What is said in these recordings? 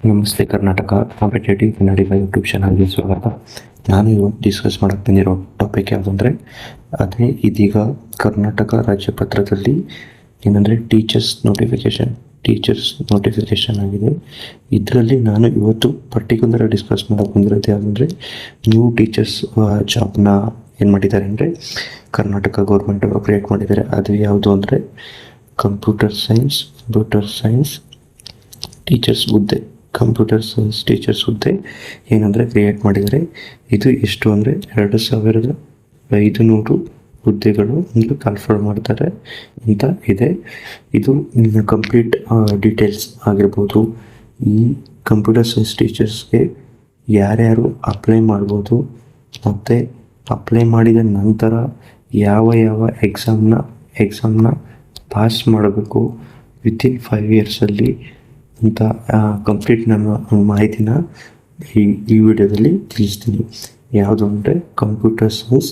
ನಮಸ್ತೆ ಕರ್ನಾಟಕ ಕಾಂಪಿಟೇಟಿವ್ ಕನ್ನಡಿಗ ಯೂಟ್ಯೂಬ್ ಚಾನಲ್ಗೆ ಸ್ವಾಗತ. ನಾನು ಇವತ್ತು ಡಿಸ್ಕಸ್ ಮಾಡಕ್ಕೆ ಬಂದಿರೋ ಟಾಪಿಕ್ ಯಾವುದಂದರೆ ಅದೇ ಇದೀಗ ಕರ್ನಾಟಕ ರಾಜ್ಯ ಪತ್ರದಲ್ಲಿ ಏನಂದರೆ ಟೀಚರ್ಸ್ ನೋಟಿಫಿಕೇಷನ್ ಆಗಿದೆ. ಇದರಲ್ಲಿ ನಾನು ಇವತ್ತು ಪರ್ಟಿಕ್ಯುಲರ್ ಡಿಸ್ಕಸ್ ಮಾಡಕ್ಕೆ ಬಂದಿರೋದು ಯಾವುದಂದರೆ ನ್ಯೂ ಟೀಚರ್ಸ್ ಜಾಬ್ನ ಏನು ಮಾಡಿದ್ದಾರೆ ಅಂದರೆ ಕರ್ನಾಟಕ ಗೌರ್ಮೆಂಟ್ ಕ್ರಿಯೇಟ್ ಮಾಡಿದ್ದಾರೆ. ಅದು ಯಾವುದು ಅಂದರೆ ಕಂಪ್ಯೂಟರ್ ಸೈನ್ಸ್ ಟೀಚರ್ಸ್ ಹುದ್ದೆ ಏನಂದರೆ ಕ್ರಿಯೇಟ್ ಮಾಡಿದ್ದಾರೆ. ಇದು ಎಷ್ಟು ಅಂದರೆ 2500 ಹುದ್ದೆಗಳು ಒಂದು ಕಾಲ್ಫರ್ ಮಾಡ್ತಾರೆ ಅಂತ ಇದೆ. ಇದು ಕಂಪ್ಲೀಟ್ ಡೀಟೇಲ್ಸ್ ಆಗಿರ್ಬೋದು. ಈ ಕಂಪ್ಯೂಟರ್ ಸೈನ್ಸ್ ಟೀಚರ್ಸ್ಗೆ ಯಾರ್ಯಾರು ಅಪ್ಲೈ ಮಾಡ್ಬೋದು ಮತ್ತು ಅಪ್ಲೈ ಮಾಡಿದ ನಂತರ ಯಾವ ಎಕ್ಸಾಮ್ನ ಪಾಸ್ ಮಾಡಬೇಕು ವಿತಿನ್ 5 ಇಯರ್ಸಲ್ಲಿ ಅಂತ ಕಂಪ್ಲೀಟ್ ನನ್ನ ಮಾಹಿತಿನ ಈ ವಿಡಿಯೋದಲ್ಲಿ ತಿಳಿಸ್ತೀನಿ. ಯಾವುದು ಅಂದರೆ ಕಂಪ್ಯೂಟರ್ ಸೈನ್ಸ್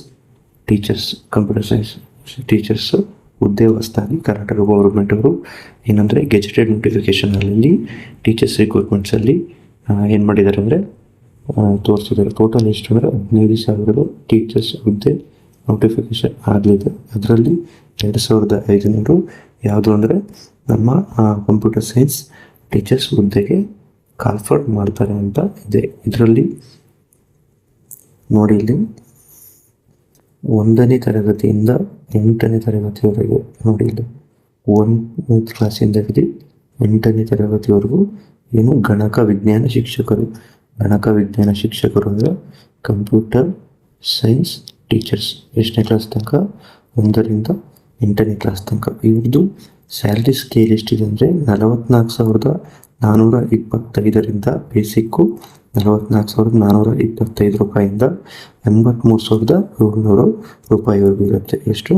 ಟೀಚರ್ಸ್ ಹುದ್ದೆ ಹೊಸದಾಗಿ ಕರ್ನಾಟಕ ಗೌರ್ಮೆಂಟ್ ಅವರು ಏನಂದರೆ ಗೆಜೆಟೆಡ್ ನೋಟಿಫಿಕೇಷನಲ್ಲಿ ಟೀಚರ್ಸ್ ರಿಕ್ರೂಟ್ಮೆಂಟ್ಸಲ್ಲಿ ಏನು ಮಾಡಿದ್ದಾರೆ ಅಂದರೆ ತೋರಿಸಿದ್ದಾರೆ. ಟೋಟಲ್ ಎಷ್ಟು ಅಂದರೆ 15,000 ಟೀಚರ್ಸ್ ಹುದ್ದೆ ನೋಟಿಫಿಕೇಷನ್ ಆಗಲಿದೆ. ಅದರಲ್ಲಿ 2,500 ಯಾವುದು ಅಂದರೆ ನಮ್ಮ ಕಂಪ್ಯೂಟರ್ ಸೈನ್ಸ್ ಟೀಚರ್ಸ್ ಹುದ್ದೆಗೆ ಕಾಲ್ಫರ್ ಮಾಡ್ತಾರೆ ಅಂತ ಇದೆ. ಇದರಲ್ಲಿ ನೋಡಿ, ಇಲ್ಲಿ 1ನೇ ತರಗತಿಯಿಂದ 8ನೇ ತರಗತಿವರೆಗೆ ನೋಡಿ, ಇಲ್ಲಿ 1ನೇ ಕ್ಲಾಸಿಂದ ಹಿಡಿದು 8ನೇ ತರಗತಿವರೆಗೂ ಏನು ಗಣಕ ವಿಜ್ಞಾನ ಶಿಕ್ಷಕರು ಅಂದರೆ ಕಂಪ್ಯೂಟರ್ ಸೈನ್ಸ್ ಟೀಚರ್ಸ್ ಎಷ್ಟನೇ ಕ್ಲಾಸ್ ತನಕ, 1ರಿಂದ 8ನೇ ಕ್ಲಾಸ್ ತನಕ. ಇವ್ರದ್ದು ಸ್ಯಾಲ್ರಿ ಸ್ಕೇಲ್ ಎಷ್ಟಿದೆ ಅಂದರೆ 44,425ರಿಂದ ಬೇಸಿಕ್ಕು 44,425 ರೂಪಾಯಿಂದ 83,700 ರೂಪಾಯಿವರೆಗೂ ಇರುತ್ತೆ. ಎಷ್ಟು?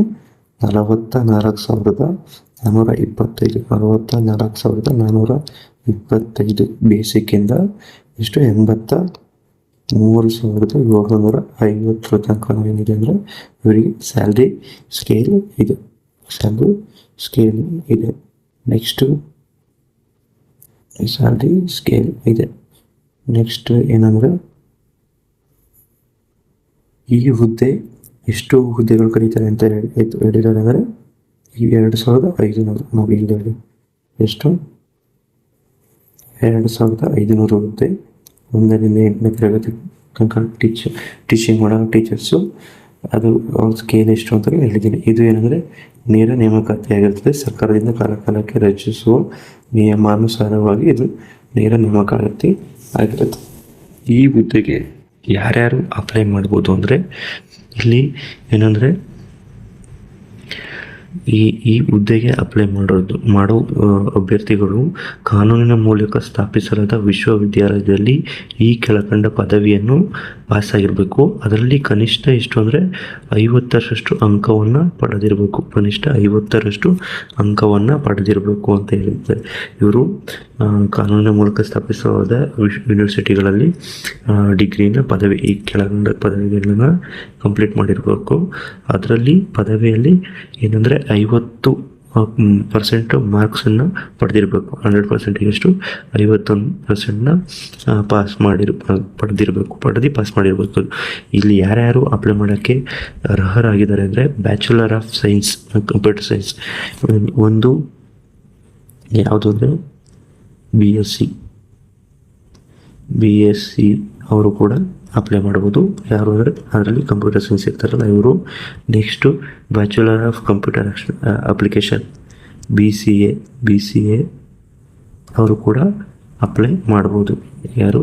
44,425 ಬೇಸಿಕ್ಕಿಂದ ಎಷ್ಟು 83,750 ತನಕ ಏನಿದೆ ಅಂದರೆ ಇವರಿಗೆ ಸ್ಯಾಲ್ರಿ ಸ್ಕೇಲ್ ಇದೆ. ನೆಕ್ಸ್ಟ್ ಸ್ಯಾಲ್ರಿ ಸ್ಕೇಲ್ ಇದೆ. ನೆಕ್ಸ್ಟ್ ಏನಂದರೆ ಈ ಹುದ್ದೆ ಎಷ್ಟು ಹುದ್ದೆಗಳು ಕರೀತಾರೆ ಅಂತ ಹೇಳಿದ್ದಾರೆ ಅಂದರೆ 2,500 ನಾವು ಇಲ್ಲಿ ಎಷ್ಟು 2,500 ಹುದ್ದೆ 1ರಿಂದ 8ನೇ ತರಗತಿ ತನಕ ಟೀಚಿಂಗ್ ಮಾಡೋ ಟೀಚರ್ಸು. ಅದು ಅವ್ರ ಸ್ಕೇಲ್ ಎಷ್ಟು ಅಂತ ಹೇಳಿದ್ದೀನಿ. ಇದು ಏನಂದರೆ ನೇರ ನೇಮಕಾತಿ ಆಗಿರ್ತದೆ. ಸರ್ಕಾರದಿಂದ ಕಾಲಕಾಲಕ್ಕೆ ರಚಿಸುವ ನಿಯಮಾನುಸಾರವಾಗಿ ಇದು ನೇರ ನೇಮಕಾತಿ ಆಗಿರುತ್ತೆ. ಈ ಹುದ್ದೆಗೆ ಯಾರ್ಯಾರು ಅಪ್ಲೈ ಮಾಡ್ಬೋದು ಅಂದರೆ ಇಲ್ಲಿ ಏನಂದರೆ ಈ ಹುದ್ದೆಗೆ ಅಪ್ಲೈ ಮಾಡೋ ಅಭ್ಯರ್ಥಿಗಳು ಕಾನೂನಿನ ಮೂಲಕ ಸ್ಥಾಪಿಸಲಾದ ವಿಶ್ವವಿದ್ಯಾಲಯದಲ್ಲಿ ಈ ಕೆಳಕಂಡ ಪದವಿಯನ್ನು ಪಾಸಾಗಿರಬೇಕು. ಅದರಲ್ಲಿ ಕನಿಷ್ಠ ಎಷ್ಟು ಅಂದರೆ 50ರಷ್ಟು ಅಂಕವನ್ನು ಪಡೆದಿರಬೇಕು ಅಂತ ಹೇಳಿದ್ದಾರೆ. ಇವರು ಕಾನೂನಿನ ಮೂಲಕ ಸ್ಥಾಪಿಸಲಾದ ಯೂನಿವರ್ಸಿಟಿಗಳಲ್ಲಿ ಡಿಗ್ರಿನ ಪದವಿ ಈ ಕೆಳಕಂಡ ಪದವಿಗಳನ್ನ ಕಂಪ್ಲೀಟ್ ಮಾಡಿರಬೇಕು. ಅದರಲ್ಲಿ ಪದವಿಯಲ್ಲಿ ಏನಂದರೆ 50% ಮಾರ್ಕ್ಸನ್ನು ಪಡೆದಿರಬೇಕು. 100%ಗೆ ಎಷ್ಟು 51%ನ ಪಾಸ್ ಮಾಡಿರಬೇಕು. ಇಲ್ಲಿ ಯಾರ್ಯಾರು ಅಪ್ಲೈ ಮಾಡೋಕ್ಕೆ ಅರ್ಹರಾಗಿದ್ದಾರೆ ಅಂದರೆ bachelor of science computer science ಒಂದು ಯಾವುದು ಅಂದರೆ BSc ಅವರು ಕೂಡ ಅಪ್ಲೈ ಮಾಡ್ಬೋದು. ಯಾರು ಅಂದರೆ ಅದರಲ್ಲಿ ಕಂಪ್ಯೂಟರ್ ಸೈನ್ಸ್ ಇರ್ತಾರಲ್ಲ ಇವರು. Next bachelor of computer application BCA ಅವರು ಕೂಡ ಅಪ್ಲೈ ಮಾಡ್ಬೋದು. ಯಾರು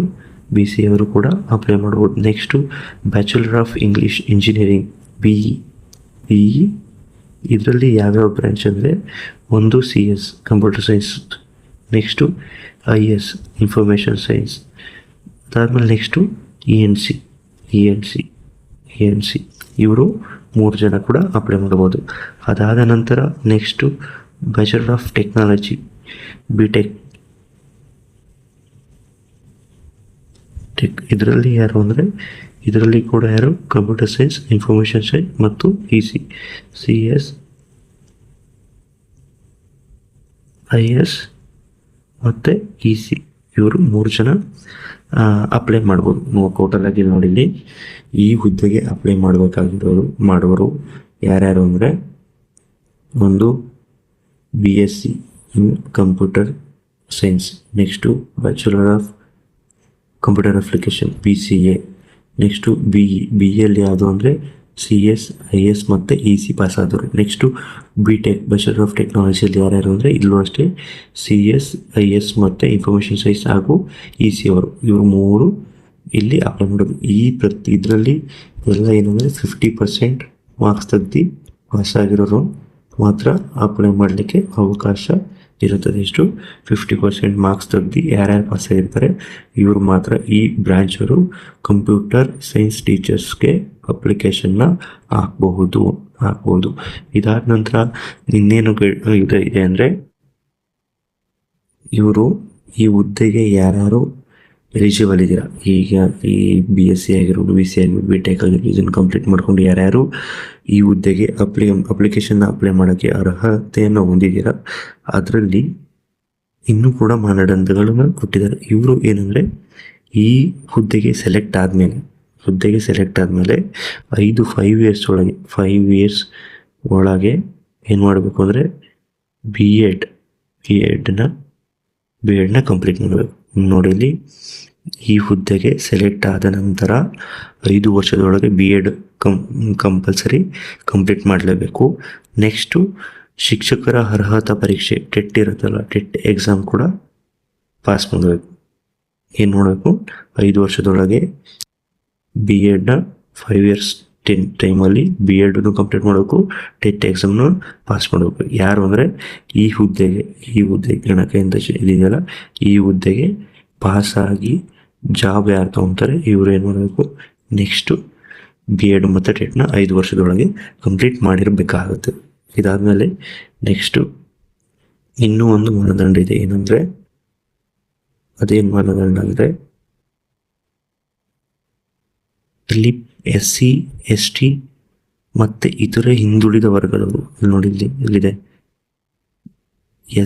BCA ಅವರು ಕೂಡ ಅಪ್ಲೈ ಮಾಡ್ಬೋದು. Next bachelor of English engineering BE ಇದರಲ್ಲಿ ಯಾವ್ಯಾವ ಬ್ರ್ಯಾಂಚ್ ಅಂದರೆ ಒಂದು CS computer science, next IS information science, ಅದಾದಮೇಲೆ ನೆಕ್ಸ್ಟು ENC ಇವರು 3 ಜನ ಕೂಡ ಅಪ್ಲೈ ಮಾಡ್ಬೋದು. ಅದಾದ ನಂತರ next bachelor of technology BTech ಇದರಲ್ಲಿ ಯಾರು ಅಂದರೆ ಇದರಲ್ಲಿ ಕೂಡ ಯಾರು ಕಂಪ್ಯೂಟರ್ ಸೈನ್ಸ್ ಇನ್ಫಾರ್ಮೇಷನ್ ಸೈನ್ಸ್ ಮತ್ತು CS IS ಮತ್ತು EC ಇವರು 3 ಜನ ಅಪ್ಲೈ ಮಾಡ್ಬೋದು. ಟೋಟಲ್ ಆಗಿ ನೋಡಿಲ್ಲಿ ಈ ಹುದ್ದೆಗೆ ಅಪ್ಲೈ ಮಾಡುವರು ಯಾರ್ಯಾರು ಅಂದರೆ, ಒಂದು BSc in computer science, next bachelor of computer application BCA, next BE ಯಲ್ಲಿ ಯಾವುದು ಅಂದರೆ CS, IS ಮತ್ತು EC ಪಾಸ್ ಆದವರು. ನೆಕ್ಸ್ಟು BTech ಬ್ಯಾಚುಲರ್ ಆಫ್ ಟೆಕ್ನಾಲಜಿಯಲ್ಲಿ ಯಾರ್ಯಾರು ಅಂದರೆ ಇಲ್ಲೂ ಅಷ್ಟೇ CS, IS ಮತ್ತು ಇನ್ಫಾರ್ಮೇಷನ್ ಸೈನ್ಸ್ ಹಾಗೂ EC ಅವರು, ಇವರು 3 ಇಲ್ಲಿ ಅಪ್ಲೈ ಮಾಡೋದು. ಇದರಲ್ಲಿ ಎಲ್ಲ ಏನಂದರೆ 50% ಮಾರ್ಕ್ಸ್ ತೆಗ್ದು ಪಾಸ್ ಆಗಿರೋರು ಮಾತ್ರ ಅಪ್ಲೈ ಮಾಡಲಿಕ್ಕೆ ಅವಕಾಶ ಇರುತ್ತದೆ. ಎಷ್ಟು 50% ಮಾರ್ಕ್ಸ್ ತೆಗ್ದು ಯಾರ್ಯಾರು ಪಾಸ್ ಆಗಿರ್ತಾರೆ ಇವರು ಮಾತ್ರ ಈ ಬ್ರಾಂಚರು ಕಂಪ್ಯೂಟರ್ ಸೈನ್ಸ್ ಟೀಚರ್ಸ್ಗೆ ಅಪ್ಲಿಕೇಶನ್ನ ಹಾಕ್ಬಹುದು. ಇದಾದ ನಂತರ ಇನ್ನೇನು ಇದೆ ಅಂದರೆ, ಇವರು ಈ ಹುದ್ದೆಗೆ ಯಾರ್ಯಾರು ಎಲಿಜಿಬಲ್ ಇದ್ದೀರಾ, ಈಗ ಈ BSc ಆಗಿರ್ಬೋದು, BCA ಆಗಿರ್ಬೋದು, BTech ಆಗಿರ್ಬೋದು, ಇದನ್ನು ಕಂಪ್ಲೀಟ್ ಮಾಡ್ಕೊಂಡು ಯಾರ್ಯಾರು ಈ ಹುದ್ದೆಗೆ ಅಪ್ಲಿಕೇಶನ್ನ ಅಪ್ಲೈ ಮಾಡೋಕ್ಕೆ ಅರ್ಹತೆಯನ್ನು ಹೊಂದಿದ್ದೀರಾ, ಅದರಲ್ಲಿ ಇನ್ನೂ ಕೂಡ ಮಾನದಂಡಗಳನ್ನು ಕೊಟ್ಟಿದ್ದಾರೆ. ಇವರು ಏನಂದರೆ, ಈ ಹುದ್ದೆಗೆ ಸೆಲೆಕ್ಟ್ ಆದಮೇಲೆ 5 ಇಯರ್ಸ್ ಒಳಗೆ ಏನು ಮಾಡಬೇಕು ಅಂದರೆ ಬಿ ಎಡ್ನ ಕಂಪ್ಲೀಟ್ ಮಾಡಬೇಕು. ನೋಡಿ, ಇಲ್ಲಿ ಈ ಹುದ್ದೆಗೆ ಸೆಲೆಕ್ಟ್ ಆದ ನಂತರ 5 ವರ್ಷದೊಳಗೆ BEd ಕಂಪಲ್ಸರಿ ಕಂಪ್ಲೀಟ್ ಮಾಡಲೇಬೇಕು. ನೆಕ್ಸ್ಟು ಶಿಕ್ಷಕರ ಅರ್ಹತಾ ಪರೀಕ್ಷೆ ಟೆಟ್ ಇರುತ್ತಲ್ಲ, ಟೆಟ್ ಎಕ್ಸಾಮ್ ಕೂಡ ಪಾಸ್ ಮಾಡಬೇಕು. ಏನು ಮಾಡಬೇಕು, 5 ವರ್ಷದೊಳಗೆ BEdನ 5 ಇಯರ್ಸ್ ಟೈಮಲ್ಲಿ BEdನ್ನು ಕಂಪ್ಲೀಟ್ ಮಾಡಬೇಕು, ಟೆಟ್ ಎಕ್ಸಾಮ್ನ ಪಾಸ್ ಮಾಡಬೇಕು. ಯಾರು ಅಂದರೆ ಈ ಹುದ್ದೆಗೆ ಗಣಕ ಅಂತ ಇದೆಯಲ್ಲ, ಈ ಹುದ್ದೆಗೆ ಪಾಸಾಗಿ ಜಾಬ್ ಯಾರು ತೊಗೊತಾರೆ ಇವರು ಏನು ಮಾಡಬೇಕು, ನೆಕ್ಸ್ಟು BEd ಮತ್ತು ಟೆಟ್ನ 5 ವರ್ಷದೊಳಗೆ ಕಂಪ್ಲೀಟ್ ಮಾಡಿರಬೇಕಾಗುತ್ತೆ. ಇದಾದಮೇಲೆ ನೆಕ್ಸ್ಟು ಇನ್ನೂ ಒಂದು ಮಾನದಂಡ ಇದೆ. ಏನಂದರೆ, ಅದೇನು ಮಾನದಂಡ ಅಂದರೆ, ಇಲ್ಲಿ SC, ST ಮತ್ತು ಇತರೆ ಹಿಂದುಳಿದ ವರ್ಗದವರು, ನೋಡಿ ಇಲ್ಲಿದೆ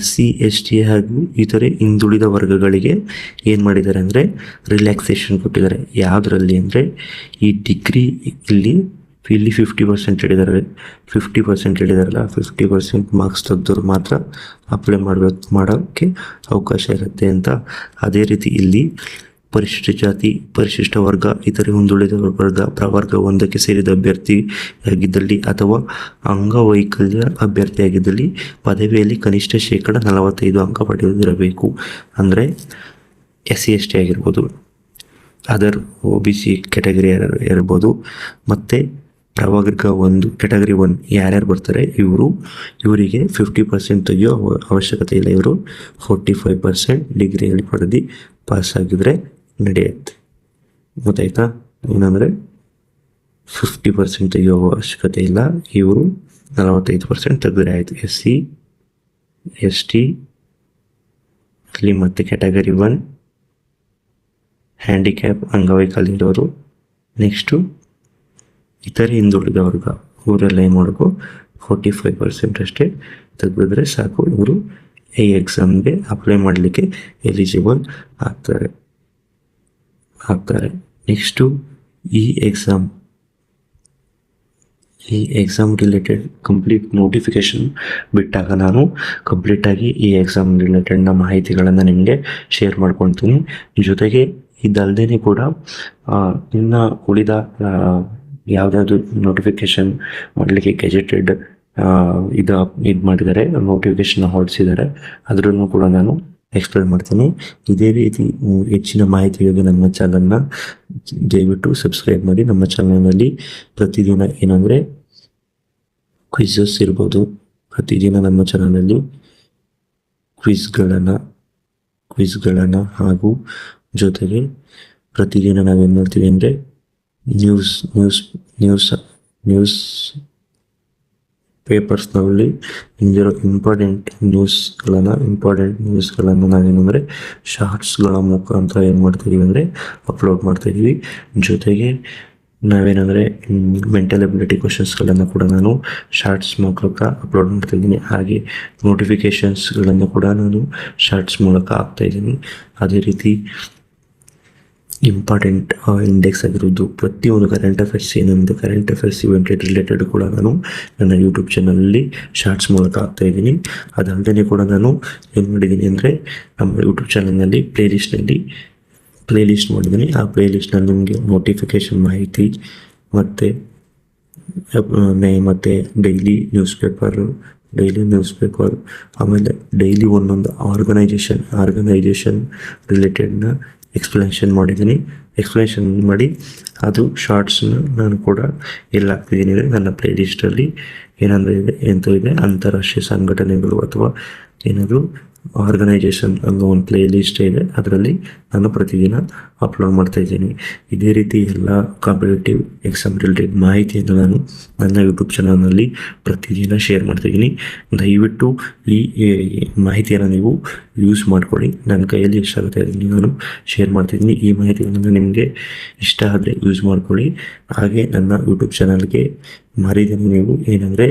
SC, ST ಹಾಗೂ ಇತರೆ ಹಿಂದುಳಿದ ವರ್ಗಗಳಿಗೆ ಏನು ಮಾಡಿದ್ದಾರೆ ಅಂದರೆ ರಿಲ್ಯಾಕ್ಸೇಷನ್ ಕೊಟ್ಟಿದ್ದಾರೆ. ಯಾವುದರಲ್ಲಿ ಅಂದರೆ, ಈ ಡಿಗ್ರಿ ಇಲ್ಲಿ 50% ಹೇಳಿದಾರಲ್ಲ, 50% ಮಾರ್ಕ್ಸ್ ತೆಗೆದವ್ರು ಮಾತ್ರ ಅಪ್ಲೈ ಮಾಡೋಕ್ಕೆ ಅವಕಾಶ ಇರುತ್ತೆ ಅಂತ. ಅದೇ ರೀತಿ ಇಲ್ಲಿ ಪರಿಶಿಷ್ಟ ಜಾತಿ, ಪರಿಶಿಷ್ಟ ವರ್ಗ, ಇತರೆ ಹಿಂದುಳಿದ ವರ್ಗ, ಪ್ರವರ್ಗ 1ಕ್ಕೆ ಸೇರಿದ ಅಭ್ಯರ್ಥಿಯಾಗಿದ್ದಲ್ಲಿ ಅಥವಾ ಅಂಗವೈಕಲ್ಯ ಅಭ್ಯರ್ಥಿಯಾಗಿದ್ದಲ್ಲಿ ಪದವಿಯಲ್ಲಿ ಕನಿಷ್ಠ 45% ಅಂಕ ಪಡೆದಿರಬೇಕು. ಅಂದರೆ SC, ST ಆಗಿರ್ಬೋದು, ಅದರ್ OBC ಕ್ಯಾಟಗರಿ ಇರ್ಬೋದು, ಮತ್ತು ಪ್ರವರ್ಗ 1 ಕ್ಯಾಟಗರಿ 1 ಯಾರ್ಯಾರು ಬರ್ತಾರೆ ಇವರಿಗೆ 50% ತೆಗೆಯೋ ಅವಶ್ಯಕತೆ ಇಲ್ಲ. ಇವರು 45% ಡಿಗ್ರಿಯಲ್ಲಿ ಪಡೆದು ಪಾಸ್ ಆಗಿದ್ರೆ ನಡೆಯುತ್ತೆ. ಗೊತ್ತಾಯ್ತಾ? ಏನಂದರೆ 50% ತೆಗೆಯೋ ಅವಶ್ಯಕತೆ ಇಲ್ಲ, ಇವರು 45% ತೆಗೆದ್ರೆ ಆಯಿತು. SC, ST ಅಲ್ಲಿ ಮತ್ತು ಕ್ಯಾಟಗರಿ 1 ಹ್ಯಾಂಡಿಕ್ಯಾಪ್ ಅಂಗವೈಕಲ್ಯ ಇರೋರು, ನೆಕ್ಸ್ಟು ಇತರೆ ಹಿಂದುಳಿದ ವರ್ಗ, ಇವರೆಲ್ಲ ಏನು ಮಾಡಬೇಕು, 45% ಅಷ್ಟೇ ತೆಗೆದ್ರೆ ಸಾಕು, ಇವರು ಈ ಎಕ್ಸಾಮ್ಗೆ ಅಪ್ಲೈ ಮಾಡಲಿಕ್ಕೆ ಎಲಿಜಿಬಲ್ ಆಗ್ತಾರೆ. ನೆಕ್ಸ್ಟು ಈ ಎಕ್ಸಾಮ್ ರಿಲೇಟೆಡ್ ಕಂಪ್ಲೀಟ್ ನೋಟಿಫಿಕೇಶನ್ ಬಿಟ್ಟಾಗ ನಾನು ಕಂಪ್ಲೀಟಾಗಿ ಈ ಎಕ್ಸಾಮ್ ರಿಲೇಟೆಡ್ನ ಮಾಹಿತಿಗಳನ್ನು ನಿಮಗೆ ಶೇರ್ ಮಾಡ್ಕೊಳ್ತೀನಿ. ಜೊತೆಗೆ ಇದಲ್ಲದೇ ಕೂಡ ಇನ್ನು ಉಳಿದ ಯಾವುದಾದ್ರು ನೋಟಿಫಿಕೇಶನ್ ಮಾಡಲಿಕ್ಕೆ ಗೆಜೆಟೆಡ್ ಇದು ಮಾಡಿದ್ದಾರೆ, ನೋಟಿಫಿಕೇಶನ್ ಹೊರಡಿಸಿದ್ದಾರೆ, ಅದರನ್ನು ಕೂಡ ನಾನು ಎಕ್ಸ್ಪ್ಲೇನ್ ಮಾಡ್ತೀನಿ. ಇದೇ ರೀತಿ ಹೆಚ್ಚಿನ ಮಾಹಿತಿಗಾಗಿ ನಮ್ಮ ಚಾನಲ್ನ ದಯವಿಟ್ಟು ಸಬ್ಸ್ಕ್ರೈಬ್ ಮಾಡಿ. ನಮ್ಮ ಚಾನಲ್ನಲ್ಲಿ ಪ್ರತಿದಿನ ಏನಂದರೆ ಕ್ವಿಝಸ್ ಇರ್ಬೋದು, ಪ್ರತಿದಿನ ನಮ್ಮ ಚಾನಲಲ್ಲಿ ಕ್ವಿಜ್ಗಳನ್ನು ಹಾಗೂ ಜೊತೆಗೆ ಪ್ರತಿದಿನ ನಾವೇನು ಮಾಡ್ತೀವಿ ಅಂದರೆ ನ್ಯೂಸ್ ಪೇಪರ್ಸ್ನಲ್ಲಿ ಇಂದಿರೋ ಇಂಪಾರ್ಟೆಂಟ್ ನ್ಯೂಸ್ಗಳನ್ನು ನಾವೇನಂದರೆ ಶಾರ್ಟ್ಸ್ಗಳ ಮುಖಾಂತರ ಏನು ಮಾಡ್ತಾಯಿದ್ದೀವಿ ಅಂದರೆ ಅಪ್ಲೋಡ್ ಮಾಡ್ತಾಯಿದ್ದೀವಿ. ಜೊತೆಗೆ ನಾವೇನಂದರೆ ಮೆಂಟಲ್ ಎಬಿಲಿಟಿ ಕ್ವಶನ್ಸ್ಗಳನ್ನು ಕೂಡ ನಾನು ಶಾರ್ಟ್ಸ್ ಮೂಲಕ ಅಪ್ಲೋಡ್ ಮಾಡ್ತಾಯಿದ್ದೀನಿ. ಹಾಗೆ ನೋಟಿಫಿಕೇಷನ್ಸ್ಗಳನ್ನು ಕೂಡ ನಾನು ಶಾರ್ಟ್ಸ್ ಮೂಲಕ ಹಾಕ್ತಾಯಿದ್ದೀನಿ. ಅದೇ ರೀತಿ ಇಂಪಾರ್ಟೆಂಟ್ ಇಂಡೆಕ್ಸ್ ಆಗಿರೋದು ಪ್ರತಿಯೊಂದು ಕರೆಂಟ್ ಅಫೇರ್ಸ್ ಏನಿದೆ, ಕರೆಂಟ್ ಅಫೇರ್ಸ್ ಇವೆಂಟ್ ರಿಲೇಟೆಡ್ ಕೂಡ ನಾನು ನನ್ನ ಯೂಟ್ಯೂಬ್ ಚಾನಲಲ್ಲಿ ಶಾರ್ಟ್ಸ್ ಮೂಲಕ ಹಾಕ್ತಾಯಿದ್ದೀನಿ. ಅದಲ್ಲದೆ ಕೂಡ ನಾನು ಏನು ಮಾಡಿದ್ದೀನಿ ಅಂದರೆ ನಮ್ಮ ಯೂಟ್ಯೂಬ್ ಚಾನಲ್ನಲ್ಲಿ ಪ್ಲೇಲಿಸ್ಟ್ ಮಾಡಿದ್ದೀನಿ. ಆ ಪ್ಲೇಲಿಸ್ಟ್ನಲ್ಲಿ ನಿಮಗೆ ನೋಟಿಫಿಕೇಷನ್ ಮಾಹಿತಿ ಮತ್ತು ಡೈಲಿ ನ್ಯೂಸ್ ಪೇಪರ್, ಆಮೇಲೆ ಡೈಲಿ ಒಂದೊಂದು ಆರ್ಗನೈಜೇಷನ್ ರಿಲೇಟೆಡ್ನ ಎಕ್ಸ್ಪ್ಲನೇಷನ್ ಮಾಡಿ ಅದು ಶಾರ್ಟ್ಸ್ನ ನಾನು ಕೂಡ ಎಲ್ಲ ಹಾಕ್ತಿದ್ದೀನಿ. ನನ್ನ ಪ್ಲೇಲಿಸ್ಟಲ್ಲಿ ಇದೆ ಅಂತಾರಾಷ್ಟ್ರೀಯ ಸಂಘಟನೆಗಳು ಅಥವಾ ಏನಾದರೂ ಆರ್ಗನೈಜೇಷನ್ ಅನ್ನೋ ಒಂದು ಪ್ಲೇ ಲಿಸ್ಟ್ ಇದೆ, ಅದರಲ್ಲಿ ನಾನು ಪ್ರತಿದಿನ ಅಪ್ಲೋಡ್ ಮಾಡ್ತಾಯಿದ್ದೀನಿ. ಇದೇ ರೀತಿ ಎಲ್ಲ ಕಾಂಪಿಟೇಟಿವ್ ಎಕ್ಸಾಮ್ ರಿಲೇಟೆಡ್ ಮಾಹಿತಿಯನ್ನು ನಾನು ನನ್ನ ಯೂಟ್ಯೂಬ್ ಚಾನಲ್ನಲ್ಲಿ ಪ್ರತಿದಿನ ಶೇರ್ ಮಾಡ್ತಾಯಿದ್ದೀನಿ. ದಯವಿಟ್ಟು ಈ ಮಾಹಿತಿಯನ್ನು ನೀವು ಯೂಸ್ ಮಾಡ್ಕೊಳ್ಳಿ. ನನ್ನ ಕೈಯಲ್ಲಿ ಎಷ್ಟಾಗುತ್ತೆ ಅದನ್ನು ನಾನು ಶೇರ್ ಮಾಡ್ತಾಯಿದ್ದೀನಿ. ಈ ಮಾಹಿತಿಗಳನ್ನು ನಿಮಗೆ ಇಷ್ಟ ಆದರೆ ಯೂಸ್ ಮಾಡ್ಕೊಳ್ಳಿ. ಹಾಗೆ ನನ್ನ ಯೂಟ್ಯೂಬ್ ಚಾನಲ್ಗೆ ಮರಿದೇನೆ ನೀವು ಏನಂದರೆ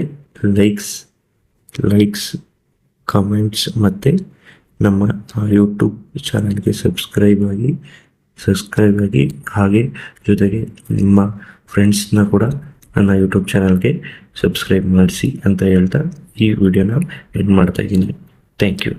ಲೈಕ್ಸ್ ಕಾಮೆಂಟ್ಸ್ ಮತ್ತು ನಮ್ಮ ಯೂಟ್ಯೂಬ್ ಚಾನಲ್ಗೆ ಸಬ್ಸ್ಕ್ರೈಬ್ ಆಗಿ ಹಾಗೆ ಜೊತೆಗೆ ನಿಮ್ಮ ಫ್ರೆಂಡ್ಸ್ನ ಕೂಡ ನನ್ನ ಯೂಟ್ಯೂಬ್ ಚಾನಲ್ಗೆ ಸಬ್ಸ್ಕ್ರೈಬ್ ಮಾಡಿಸಿ ಅಂತ ಹೇಳ್ತಾ ಈ ವಿಡಿಯೋನ ಎಂಡ್ ಮಾಡ್ತಾಯಿದ್ದೀನಿ. Thank you.